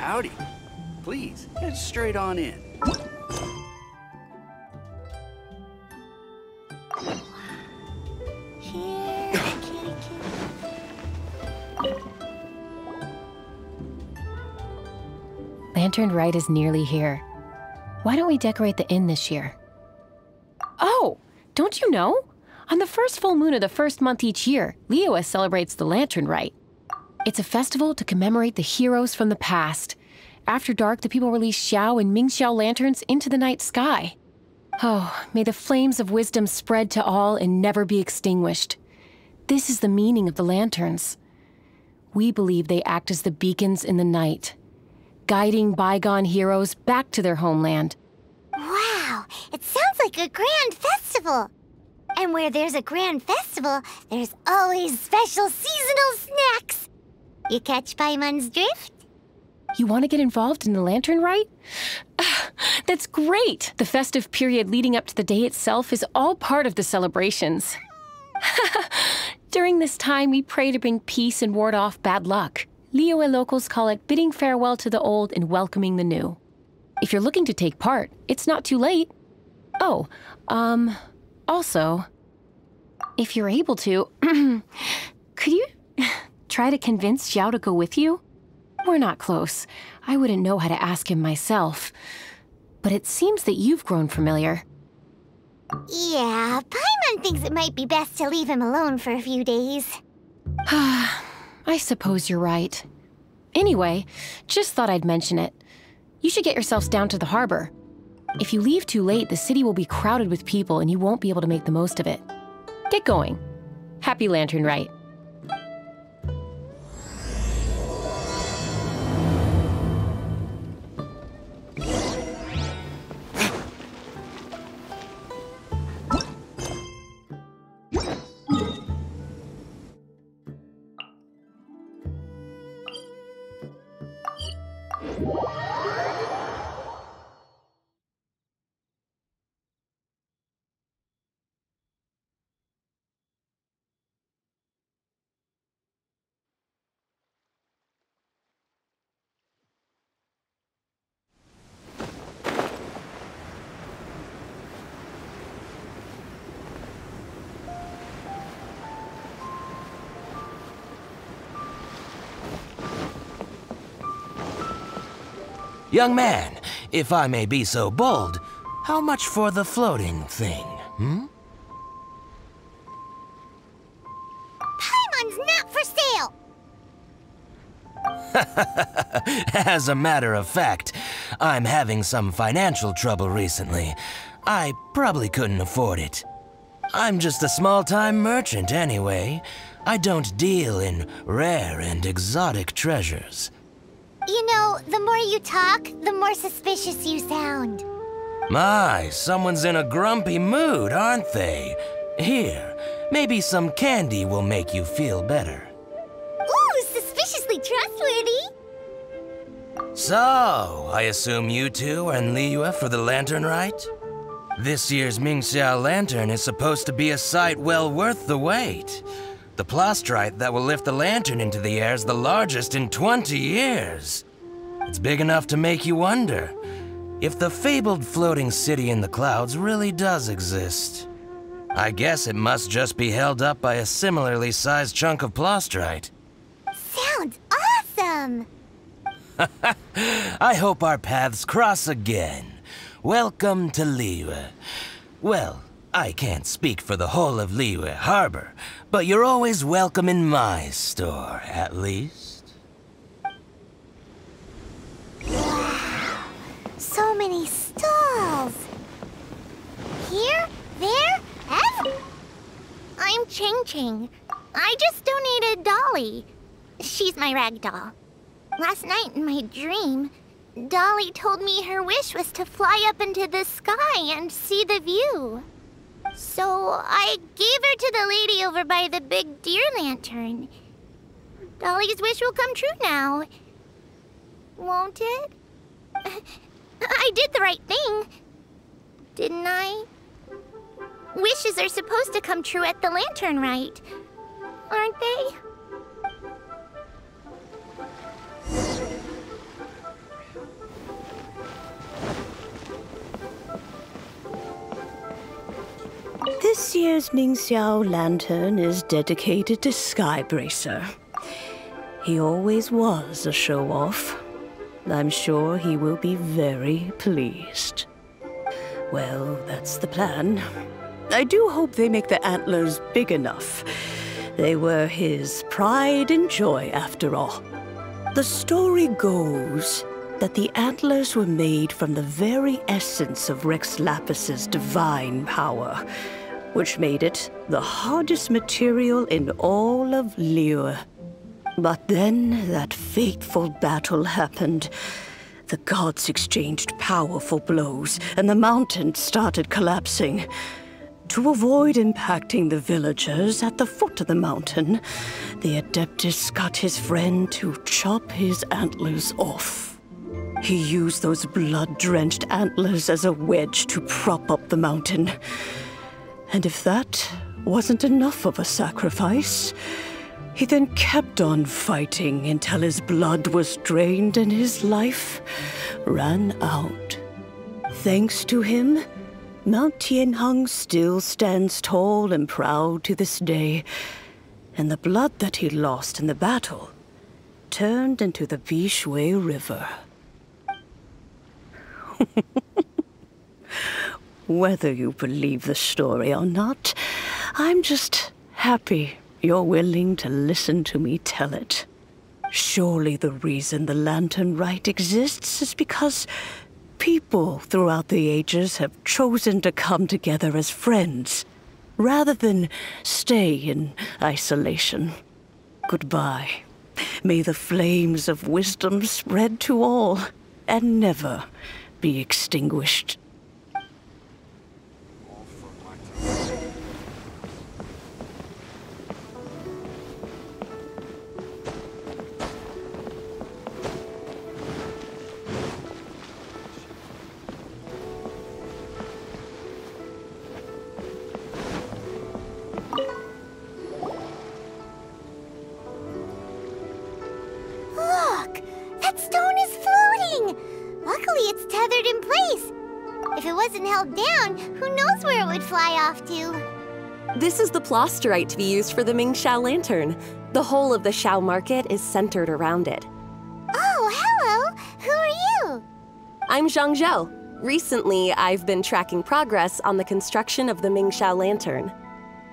Howdy. Please, get straight on in. Here, kitty. Lantern Rite is nearly here. Why don't we decorate the inn this year? Oh, don't you know? On the first full moon of the first month each year, Liyue celebrates the Lantern Rite. It's a festival to commemorate the heroes from the past. After dark, the people release Xiao and Mingxiao lanterns into the night sky. Oh, may the flames of wisdom spread to all and never be extinguished. This is the meaning of the lanterns. We believe they act as the beacons in the night, guiding bygone heroes back to their homeland. Wow, it sounds like a grand festival. And where there's a grand festival, there's always special seasonal snacks. You catch Paimon's drift? You want to get involved in the Lantern Rite? That's great! The festive period leading up to the day itself is all part of the celebrations. During this time, we pray to bring peace and ward off bad luck. Liyue locals call it bidding farewell to the old and welcoming the new. If you're looking to take part, it's not too late. Oh, also, if you're able to, could you try to convince Xiao to go with you? We're not close. I wouldn't know how to ask him myself. But it seems that you've grown familiar. Yeah, Paimon thinks it might be best to leave him alone for a few days. I suppose you're right. Anyway, just thought I'd mention it. You should get yourselves down to the harbor. If you leave too late, the city will be crowded with people and you won't be able to make the most of it. Get going. Happy Lantern Rite. Young man, if I may be so bold, how much for the floating thing, hmm? Paimon's not for sale! As a matter of fact, I'm having some financial trouble recently. I probably couldn't afford it. I'm just a small-time merchant anyway. I don't deal in rare and exotic treasures. You know, the more you talk, the more suspicious you sound. My, someone's in a grumpy mood, aren't they? Here, maybe some candy will make you feel better. Ooh, suspiciously trustworthy! So, I assume you two are in Liyue for the Lantern Rite? This year's Mingxiao Lantern is supposed to be a sight well worth the wait. The plastrite that will lift the lantern into the air is the largest in 20 years. It's big enough to make you wonder if the fabled floating city in the clouds really does exist. I guess it must just be held up by a similarly sized chunk of plastrite. Sounds awesome! I hope our paths cross again. Welcome to Liyue. Well, I can't speak for the whole of Liyue Harbor, but you're always welcome in my store, at least. Wow, so many stalls! Here, there, everywhere! I'm Ching Ching. I just donated Dolly. She's my rag doll. Last night in my dream, Dolly told me her wish was to fly up into the sky and see the view. So I gave her to the lady over by the big deer lantern. Dolly's wish will come true now. Won't it? I did the right thing, didn't I? Wishes are supposed to come true at the Lantern Rite, aren't they? This year's Mingxiao lantern is dedicated to Skybracer. He always was a show-off. I'm sure he will be very pleased. Well, that's the plan. I do hope they make the antlers big enough. They were his pride and joy, after all. The story goes that the antlers were made from the very essence of Rex Lapis's divine power, which made it the hardest material in all of Liyue. But then that fateful battle happened. The gods exchanged powerful blows, and the mountain started collapsing. To avoid impacting the villagers at the foot of the mountain, the Adeptus got his friend to chop his antlers off. He used those blood-drenched antlers as a wedge to prop up the mountain. And if that wasn't enough of a sacrifice, he then kept on fighting until his blood was drained and his life ran out. Thanks to him, Mount Tianheng still stands tall and proud to this day, and the blood that he lost in the battle turned into the Bishui River. Whether you believe the story or not, I'm just happy you're willing to listen to me tell it. Surely the reason the Lantern Rite exists is because people throughout the ages have chosen to come together as friends, rather than stay in isolation. Goodbye. May the flames of wisdom spread to all, and never be extinguished. If it wasn't held down, who knows where it would fly off to? This is the plasterite to be used for the Mingxiao lantern. The whole of the Xiao market is centered around it. Oh, hello! Who are you? I'm Zhang Zhou. Recently, I've been tracking progress on the construction of the Mingxiao lantern.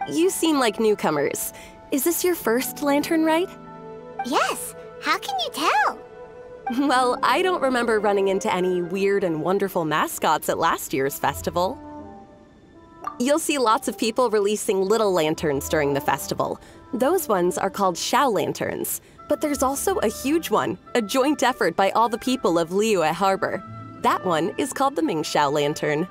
You seem like newcomers. Is this your first lantern rite? Yes. How can you tell? Well, I don't remember running into any weird and wonderful mascots at last year's festival. You'll see lots of people releasing little lanterns during the festival. Those ones are called Xiao lanterns. But there's also a huge one, a joint effort by all the people of Liyue Harbor. That one is called the Mingxiao lantern.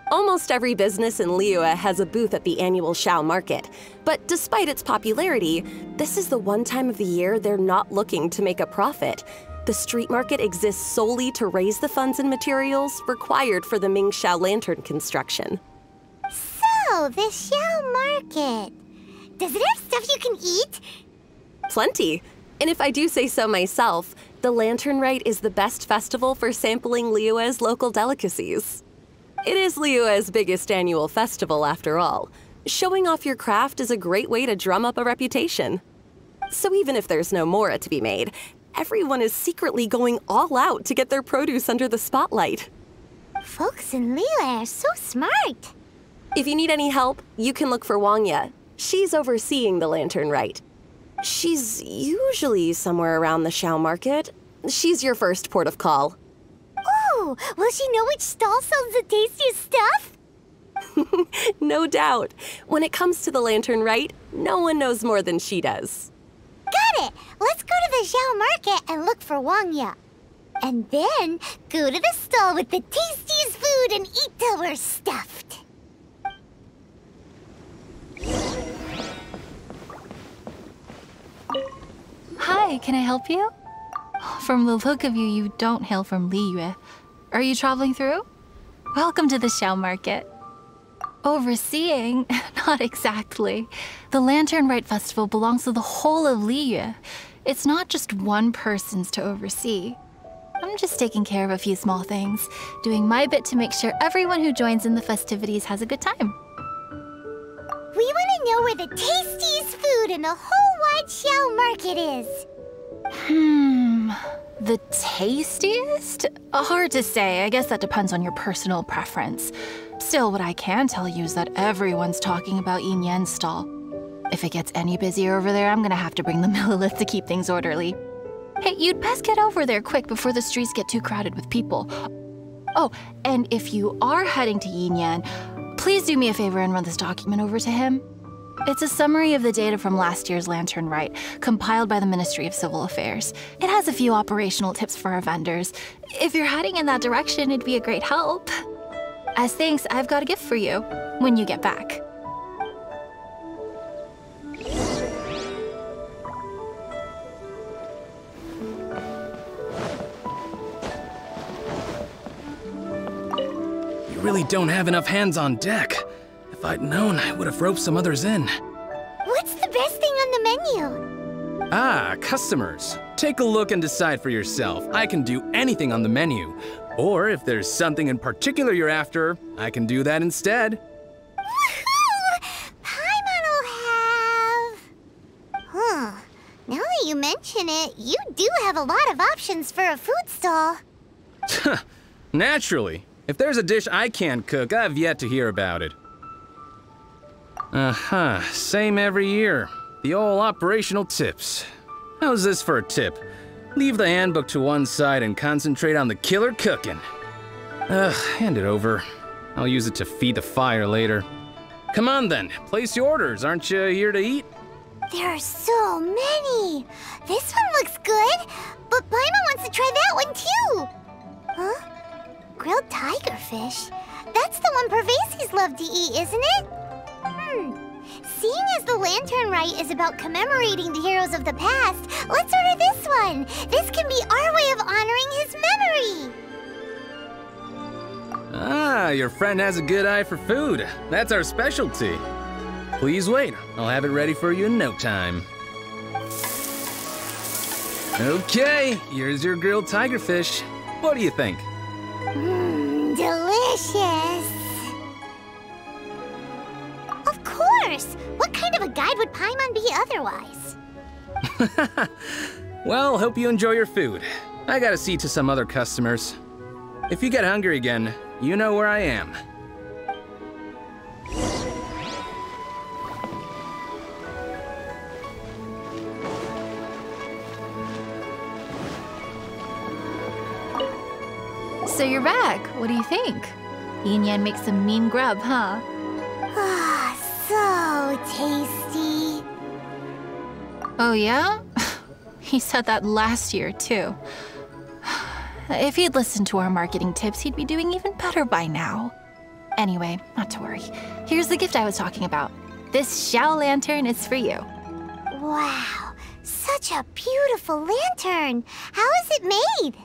Almost every business in Liyue has a booth at the annual Xiao market. But despite its popularity, this is the one time of the year they're not looking to make a profit. The street market exists solely to raise the funds and materials required for the Mingxiao lantern construction. So, the Xiao market. Does it have stuff you can eat? Plenty. And if I do say so myself, the Lantern Rite is the best festival for sampling Liyue's local delicacies. It is Liyue's biggest annual festival, after all. Showing off your craft is a great way to drum up a reputation. So even if there's no mora to be made, everyone is secretly going all out to get their produce under the spotlight. Folks in Liyue are so smart. If you need any help, you can look for Wangya. She's overseeing the Lantern Rite. She's usually somewhere around the Xiao market. She's your first port of call. Oh, will she know which stall sells the tastiest stuff? No doubt. When it comes to the Lantern Rite, no one knows more than she does. Got it! Let's go to the Xiao market and look for Wangya. And then go to the stall with the tastiest food and eat till we're stuffed. Hi, can I help you? From the look of you, you don't hail from Liyue. Are you traveling through? Welcome to the Xiao market. Overseeing? Not exactly. The Lantern Rite Festival belongs to the whole of Liyue. It's not just one person's to oversee. I'm just taking care of a few small things, doing my bit to make sure everyone who joins in the festivities has a good time. know where the tastiest food in the whole wide Xiao market is. The tastiest? Hard to say. I guess that depends on your personal preference. Still, what I can tell you is that everyone's talking about Yin Yan's stall. If it gets any busier over there, I'm gonna have to bring the millilith to keep things orderly. Hey, you'd best get over there quick before the streets get too crowded with people. Oh, and if you are heading to Yin Yan, please do me a favor and run this document over to him. It's a summary of the data from last year's Lantern Rite, compiled by the Ministry of Civil Affairs. It has a few operational tips for our vendors. If you're heading in that direction, it'd be a great help. As thanks, I've got a gift for you when you get back. You really don't have enough hands on deck. If I'd known, I would have roped some others in. What's the best thing on the menu? Ah, customers. Take a look and decide for yourself. I can do anything on the menu. Or if there's something in particular you're after, I can do that instead. Woohoo! Paimon will have... Now that you mention it, you do have a lot of options for a food stall. Naturally. If there's a dish I can't cook, I've yet to hear about it. Same every year. The old operational tips. How's this for a tip? Leave the handbook to one side and concentrate on the killer cooking. Hand it over. I'll use it to feed the fire later. Come on then, place your orders. Aren't you here to eat? There are so many. This one looks good, but Paimon wants to try that one too. Huh? Grilled tigerfish? That's the one Pervases love to eat, isn't it? Seeing as the Lantern Rite is about commemorating the heroes of the past, let's order this one. This can be our way of honoring his memory. Ah, your friend has a good eye for food. That's our specialty. Please wait. I'll have it ready for you in no time. Okay, here's your grilled tigerfish. What do you think? Delicious. Of course. What kind of a guide would Paimon be otherwise? Well, hope you enjoy your food. I gotta see to some other customers. If you get hungry again, you know where I am. So you're back. What do you think? Yin Yan makes some mean grub, huh? Ah, so tasty. Oh yeah? He said that last year, too. If he'd listened to our marketing tips, he'd be doing even better by now. Anyway, not to worry. Here's the gift I was talking about. This Xiao lantern is for you. Wow, such a beautiful lantern. How is it made?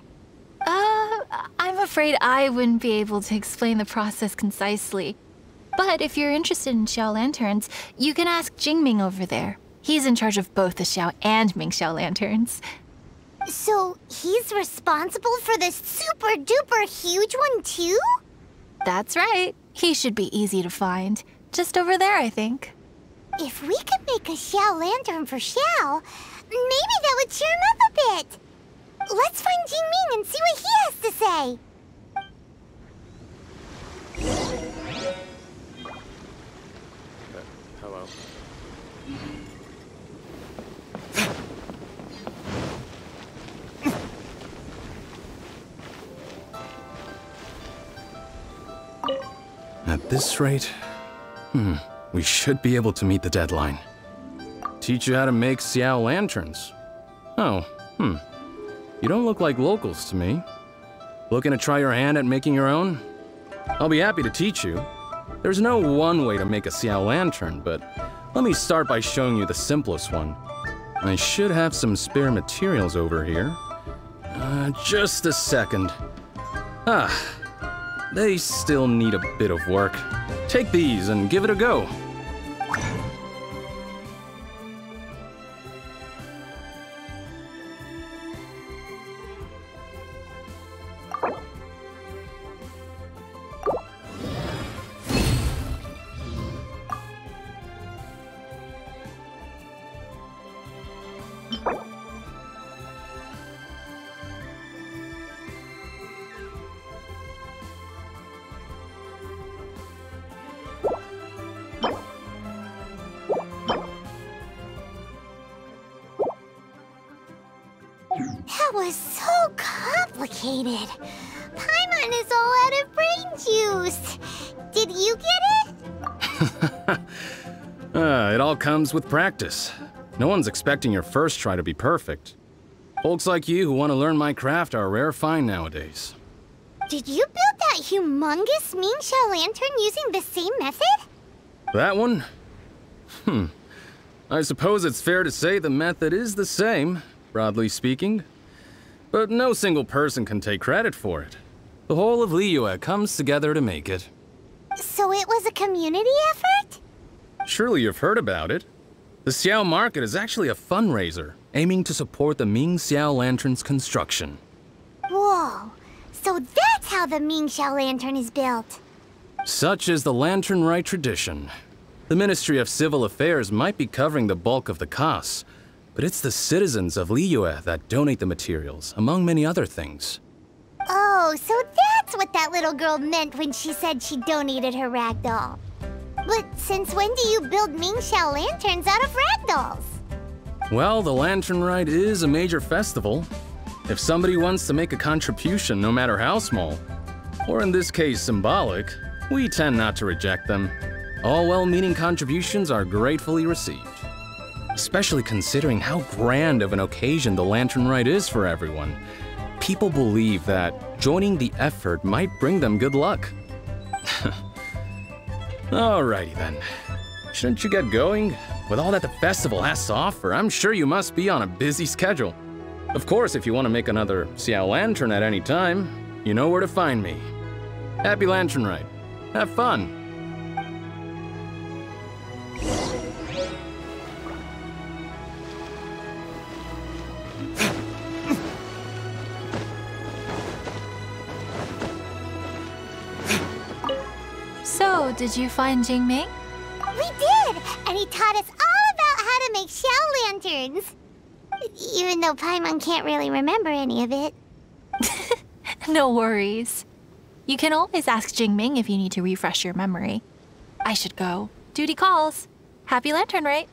I'm afraid I wouldn't be able to explain the process concisely. But if you're interested in Xiao lanterns, you can ask Jingming over there. He's in charge of both the Xiao and Mingxiao lanterns. So he's responsible for this super duper huge one too? That's right. He should be easy to find. Just over there, I think. If we could make a Xiao lantern for Xiao, maybe that would cheer him up a bit. Let's find Jingming and see what he has to say. Hello. At this rate, we should be able to meet the deadline. Teach you how to make Xiao lanterns. Oh, You don't look like locals to me. Looking to try your hand at making your own? I'll be happy to teach you. There's no one way to make a Xiao lantern, but let me start by showing you the simplest one. I should have some spare materials over here. Just a second. They still need a bit of work. Take these and give it a go. That was so complicated. Paimon is all out of brain juice. Did you get it? It all comes with practice. No one's expecting your first try to be perfect. Folks like you who want to learn my craft are a rare find nowadays. Did you build that humongous Mingxiao lantern using the same method? That one? I suppose it's fair to say the method is the same, broadly speaking. But no single person can take credit for it. The whole of Liyue comes together to make it. So it was a community effort? Surely you've heard about it. The Xiao Market is actually a fundraiser aiming to support the Ming Xiao Lantern's construction. Whoa, so that's how the Mingxiao lantern is built. Such is the Lantern Rite tradition. The Ministry of Civil Affairs might be covering the bulk of the costs, but it's the citizens of Liyue that donate the materials, among many other things. Oh, so that's what that little girl meant when she said she donated her ragdoll. But since when do you build Mingxiao lanterns out of ragdolls? Well, the Lantern Rite is a major festival. If somebody wants to make a contribution, no matter how small, or in this case symbolic, we tend not to reject them. All well-meaning contributions are gratefully received. Especially considering how grand of an occasion the Lantern Rite is for everyone. People believe that joining the effort might bring them good luck. Alrighty then. Shouldn't you get going? With all that the festival has to offer, I'm sure you must be on a busy schedule. Of course, if you want to make another Xiao Lantern at any time, you know where to find me. Happy Lantern Rite. Have fun. So, did you find Jingming? We did! And he taught us all about how to make Xiao lanterns. Even though Paimon can't really remember any of it. No worries. You can always ask Jingming if you need to refresh your memory. I should go. Duty calls. Happy Lantern Rite.